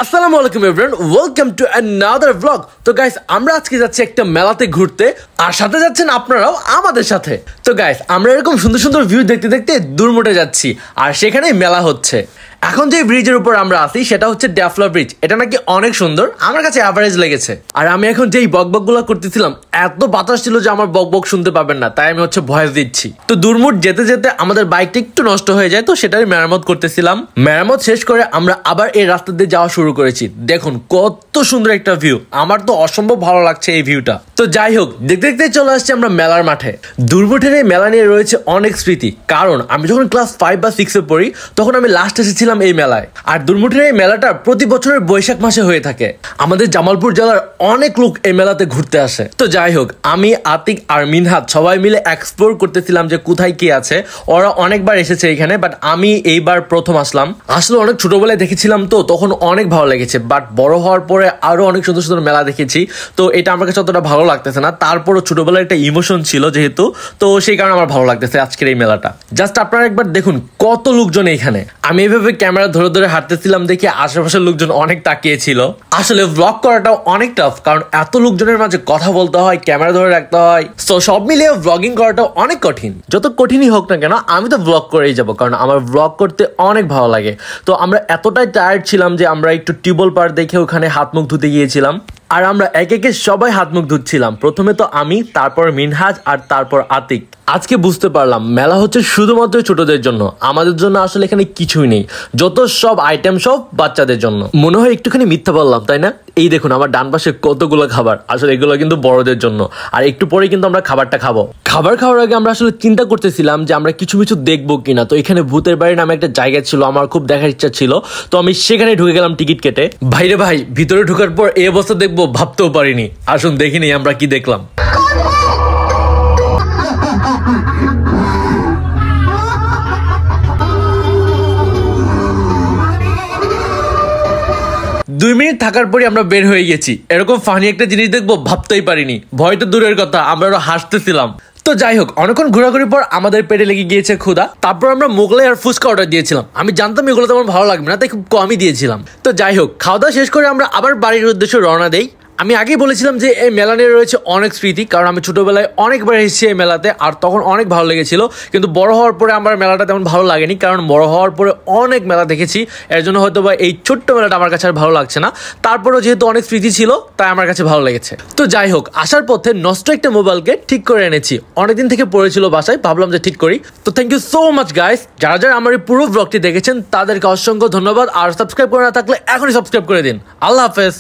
আসসালামু আলাইকুম everyone, welcome to another blog. তো গাইস, আমরা আজকে যাচ্ছি একটা মেলাতে ঘুরতে, আর সাথে যাচ্ছেন আপনারাও আমাদের সাথে। তো গাইস, আমরা এরকম সুন্দর সুন্দর ভিউ দেখতে দেখতে দুরমুটে যাচ্ছি, আর সেখানেই মেলা হচ্ছে। এখন যে ব্রিজের উপর আমরা আছি সেটা হচ্ছে ড্যাফলা ব্রিজ। এটা নাকি অনেক সুন্দর, আমার কাছে অ্যাভারেজ লেগেছে। আর আমি এখন যেই বকবকগুলো করতেছিলাম, এত বাতাস ছিল যে আমার বকবক শুনতে পাবেন না, তাই আমি ভয়েস দিচ্ছি। তো দুরমুট যেতে যেতে আমাদের বাইকটা একটু নষ্ট হয়ে যায়, তো সেটাই মেরামত করতেছিলাম। মেরামত শেষ করে আমরা আবার এই রাস্তা দিয়ে যাওয়া শুরু করেছি। দেখুন কত সুন্দর একটা ভিউ, আমার তো অসম্ভব ভালো লাগছে এই ভিউটা। তো যাই হোক, দেখতে দেখতে চলে আসছি আমরা মেলার মাঠে। দুরমুটের এই মেলা নিয়ে রয়েছে অনেক স্মৃতি, কারণ আমি যখন ক্লাস 5 বা 6 এ পড়ি তখন আমি লাস্ট এসেছিলাম এই মেলায়। আর দুরমুটের এই মেলাটা প্রতি বছরের বৈশাখ মাসে হয়ে থাকে। আমাদের জামালপুর জেলার অনেক লোক এই মেলাতে ঘুরতে আসে। তো যাই হোক, আমি, আতিক আর মিনহাত সবাই মিলে এক্সপ্লোর করতেছিলাম যে কোথায় কি আছে। ওরা অনেকবার এসেছে এখানে, বাট আমি এইবার প্রথম আসলাম। আসলে অনেক ছোটবেলায় দেখেছিলাম, তো তখন অনেক ভালো লেগেছে, বাট বড় হওয়ার পরে আরো অনেক সুন্দর সুন্দর মেলা দেখেছি, তো এটা আমার কাছে অতটা ভালো লাগতেছে না। তারপরও ছোটবেলায় একটা ইমোশন ছিল যেহেতু, তো সেই কারণে আমার ভালো লাগতেছে আজকের এই মেলাটা। জাস্ট আপনারা একবার দেখুন কত লোকজন এখানে। আমি এভাবে ক্যামেরা ধরে ধরে হাঁটতেছিলাম দেখে আশেপাশের লোকজন অনেক তাকিয়েছিল। আসলে ব্লগ করাটাও অনেক টাফ, কারণ এত লোকজনের মাঝে কথা বলতে হয়, ক্যামেরা ধরে রাখতে হয়, তো সব মিলিয়ে ব্লগিং করাটাও অনেক কঠিন। যত কঠিনই হোক না কেন, আমি তো ব্লগ করেই যাবো, কারণ আমার ব্লগ করতে অনেক ভালো লাগে। তো আমরা এতটাই টায়ার্ড ছিলাম যে আমরা একটু টিউবওয়েল পার দেখে ওখানে হাত মুখ ধুতে গিয়েছিলাম। আর আমরা একে একে সবাই হাত মুখ ধুচ্ছিলাম। প্রথমে তো আমি, তারপর মিনহাজ, আর তারপর আতিক। আজকে বুঝতে পারলাম মেলা হচ্ছে শুধুমাত্র ছোটদের জন্য, আমাদের জন্য আসলে এখানে কিছুই নেই। যত সব আইটেম সব বাচ্চাদের জন্য। মনে হয় একটুখানি মিথ্যা বললাম, তাই না? এই দেখুন আমার ডান পাশে কতগুলো খাবার, আসলে এগুলো কিন্তু বড়দের জন্য। আর একটু পরে কিন্তু আমরা খাবারটা খাবো। খাবার খাওয়ার আগে আমরা আসলে চিন্তা করতেছিলাম যে আমরা কিছু কিছু দেখবো কিনা। তো এখানে ভূতের বাড়ি নামে একটা জায়গা ছিল, আমার খুব দেখার ইচ্ছা ছিল, তো আমি সেখানে ঢুকে গেলাম টিকিট কেটে। ভাইরে ভাই, ভিতরে ঢুকার পর এই অবস্থা দেখবো ভাবতেও পারিনি। আসুন দেখিনি আমরা কি দেখলাম। দুই মিনিট থাকার পরে আমরা বের হয়ে গেছি। এরকম ফানি একটা জিনিস দেখবো ভাবতেই পারিনি। ভয়টা দূরের কথা, আমরা আরো হাসতেছিলাম। তো যাই হোক, অনেকক্ষণ ঘোরাঘুরির পর আমাদের পেটে লেগে গিয়েছে ক্ষুধা। তারপর আমরা মোগলাই আর ফুচকা অর্ডার দিয়েছিলাম। আমি জানতাম এগুলো তেমন ভালো লাগবে না, তাই খুব কমই দিয়েছিলাম। তো যাই হোক, খাওয়া দাওয়া শেষ করে আমরা আবার বাড়ির উদ্দেশ্যে রওনা দেই। আমি আগেই বলেছিলাম যে এই মেলা নিয়ে রয়েছে অনেক স্মৃতি, কারণ আমি ছোটবেলায় অনেকবার এসেছি এই মেলাতে, আর তখন অনেক ভালো লেগেছিল। কিন্তু বড় হওয়ার পরে আমার মেলাটা তেমন ভালো লাগেনি, কারণ বড় হওয়ার পরে অনেক মেলা দেখেছি, এর জন্য হয়তো বা এই ছোট্ট মেলাটা আমার কাছে আর ভালো লাগছে না। তারপরেও যেহেতু অনেক স্মৃতি ছিল, তাই আমার কাছে ভালো লেগেছে। তো যাই হোক, আসার পথে নষ্ট একটা মোবাইলকে ঠিক করে এনেছি। অনেকদিন থেকে পড়েছিল বাসায়, ভাবলাম যে ঠিক করি। তো thank you so much guys, যারা যারা আমার এই পুরো ব্লগটি দেখেছেন তাদেরকে অসংখ্য ধন্যবাদ। আর সাবস্ক্রাইব করে না থাকলে এখনই সাবস্ক্রাইব করে দিন। আল্লাহ হাফেজ।